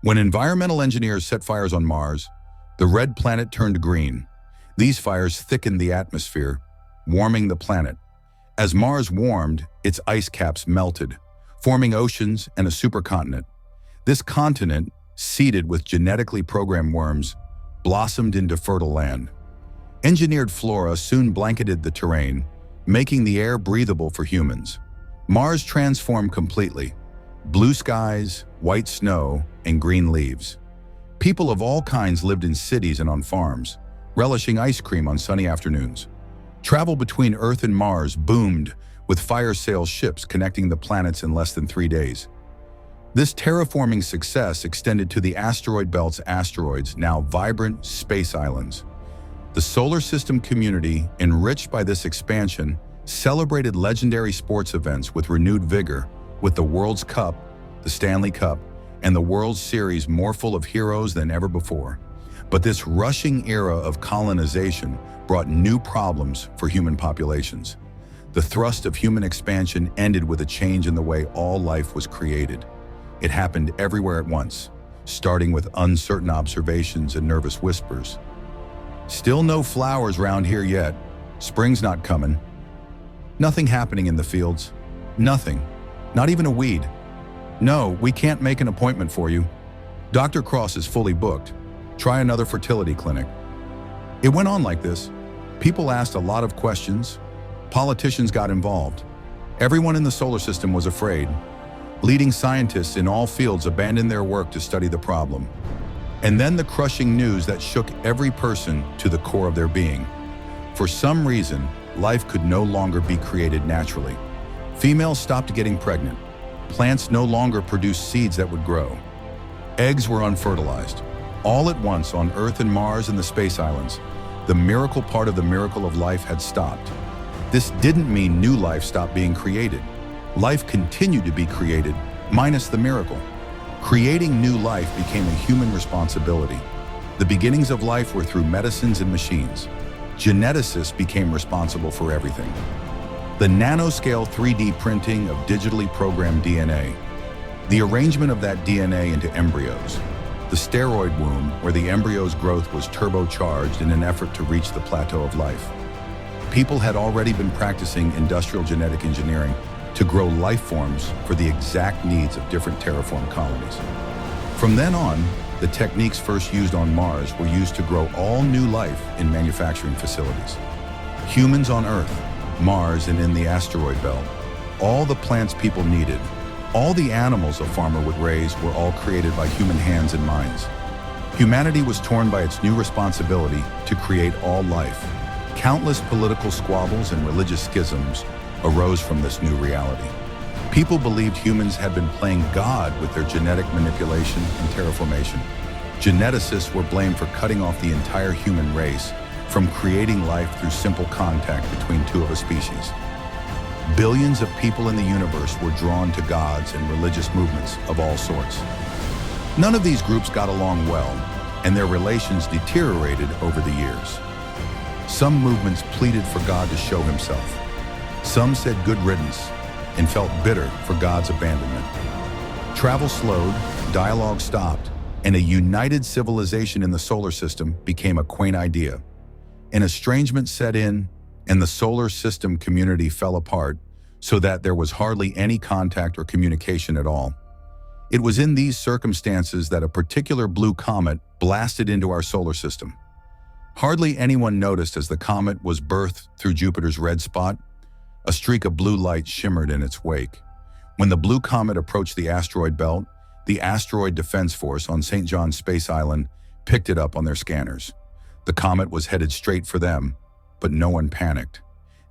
When environmental engineers set fires on Mars, the red planet turned green. These fires thickened the atmosphere, warming the planet. As Mars warmed, its ice caps melted, forming oceans and a supercontinent. This continent, seeded with genetically programmed worms, blossomed into fertile land. Engineered flora soon blanketed the terrain, making the air breathable for humans. Mars transformed completely. Blue skies, white snow, and green leaves. People of all kinds lived in cities and on farms, relishing ice cream on sunny afternoons. Travel between Earth and Mars boomed, with fire-sail ships connecting the planets in less than 3 days. This terraforming success extended to the asteroid belt's asteroids, now vibrant space islands. The solar system community, enriched by this expansion, celebrated legendary sports events with renewed vigor, with the World's Cup, the Stanley Cup, and the World Series more full of heroes than ever before. But this rushing era of colonization brought new problems for human populations. The thrust of human expansion ended with a change in the way all life was created. It happened everywhere at once, starting with uncertain observations and nervous whispers. Still no flowers round here yet. Spring's not coming. Nothing happening in the fields. Nothing. Not even a weed. No, we can't make an appointment for you. Dr. Cross is fully booked. Try another fertility clinic. It went on like this. People asked a lot of questions. Politicians got involved. Everyone in the solar system was afraid. Leading scientists in all fields abandoned their work to study the problem. And then the crushing news that shook every person to the core of their being. For some reason, life could no longer be created naturally. Females stopped getting pregnant. Plants no longer produced seeds that would grow. Eggs were unfertilized. All at once on Earth and Mars and the space islands, the miracle part of the miracle of life had stopped. This didn't mean new life stopped being created. Life continued to be created, minus the miracle. Creating new life became a human responsibility. The beginnings of life were through medicines and machines. Geneticists became responsible for everything. The nanoscale 3D printing of digitally programmed DNA. The arrangement of that DNA into embryos. The steroid womb, where the embryo's growth was turbocharged in an effort to reach the plateau of life. People had already been practicing industrial genetic engineering to grow life forms for the exact needs of different terraformed colonies. From then on, the techniques first used on Mars were used to grow all new life in manufacturing facilities. Humans on Earth, Mars, and in the asteroid belt, all the plants people needed, all the animals a farmer would raise were all created by human hands and minds. Humanity was torn by its new responsibility to create all life. Countless political squabbles and religious schisms arose from this new reality. People believed humans had been playing God with their genetic manipulation and terraformation. Geneticists were blamed for cutting off the entire human race from creating life through simple contact between two of a species. Billions of people in the universe were drawn to gods and religious movements of all sorts. None of these groups got along well, and their relations deteriorated over the years. Some movements pleaded for God to show himself. Some said good riddance and felt bitter for God's abandonment. Travel slowed, dialogue stopped, and a united civilization in the solar system became a quaint idea. An estrangement set in, and the solar system community fell apart so that there was hardly any contact or communication at all. It was in these circumstances that a particular blue comet blasted into our solar system. Hardly anyone noticed as the comet was birthed through Jupiter's red spot. A streak of blue light shimmered in its wake. When the blue comet approached the asteroid belt, the Asteroid Defense Force on St. John's Space Island picked it up on their scanners. The comet was headed straight for them, but no one panicked.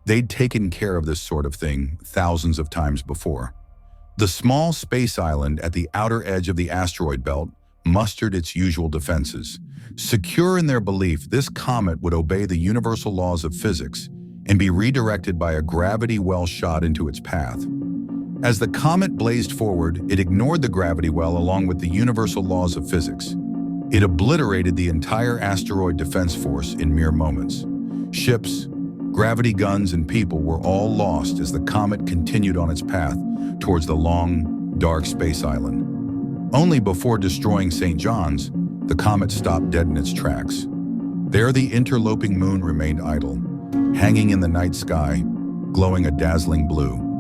They'd taken care of this sort of thing thousands of times before. The small space island at the outer edge of the asteroid belt mustered its usual defenses. Secure in their belief this comet would obey the universal laws of physics and be redirected by a gravity well shot into its path. As the comet blazed forward, it ignored the gravity well along with the universal laws of physics. It obliterated the entire asteroid defense force in mere moments. Ships, gravity guns, and people were all lost as the comet continued on its path towards the long, dark space island. Only before destroying St. John's, the comet stopped dead in its tracks. There the interloping moon remained idle, hanging in the night sky, glowing a dazzling blue.